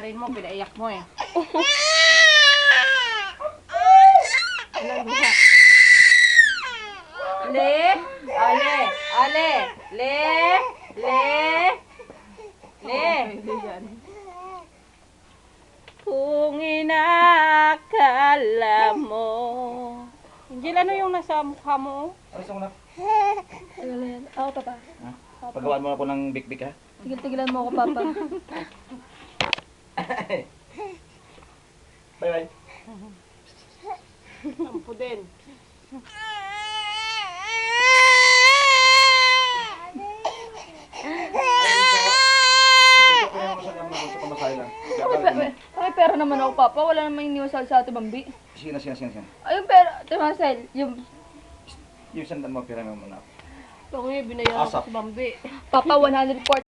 bayarin mo, pinaiyak mo eh. Le, ale, ale, le. Kung inakala mo. Angel, ano yung nasa mukha mo? Alis ako na. Ano yan? Oo, papa. Ha? Pagawaan mo ako ng bik-bik ha? Tigil-tigilan mo ako, papa. Bye-bye. Sampo din. Ay, pera naman ako, papa. Wala namang iniwan sa Ate Bambi. Sige na. Ay, yung pera, Ate Marcel, yung... Yung sandan mo, pira mo muna. Ito ngayon, binayaran ko Asap. si Bambi. Papa, 140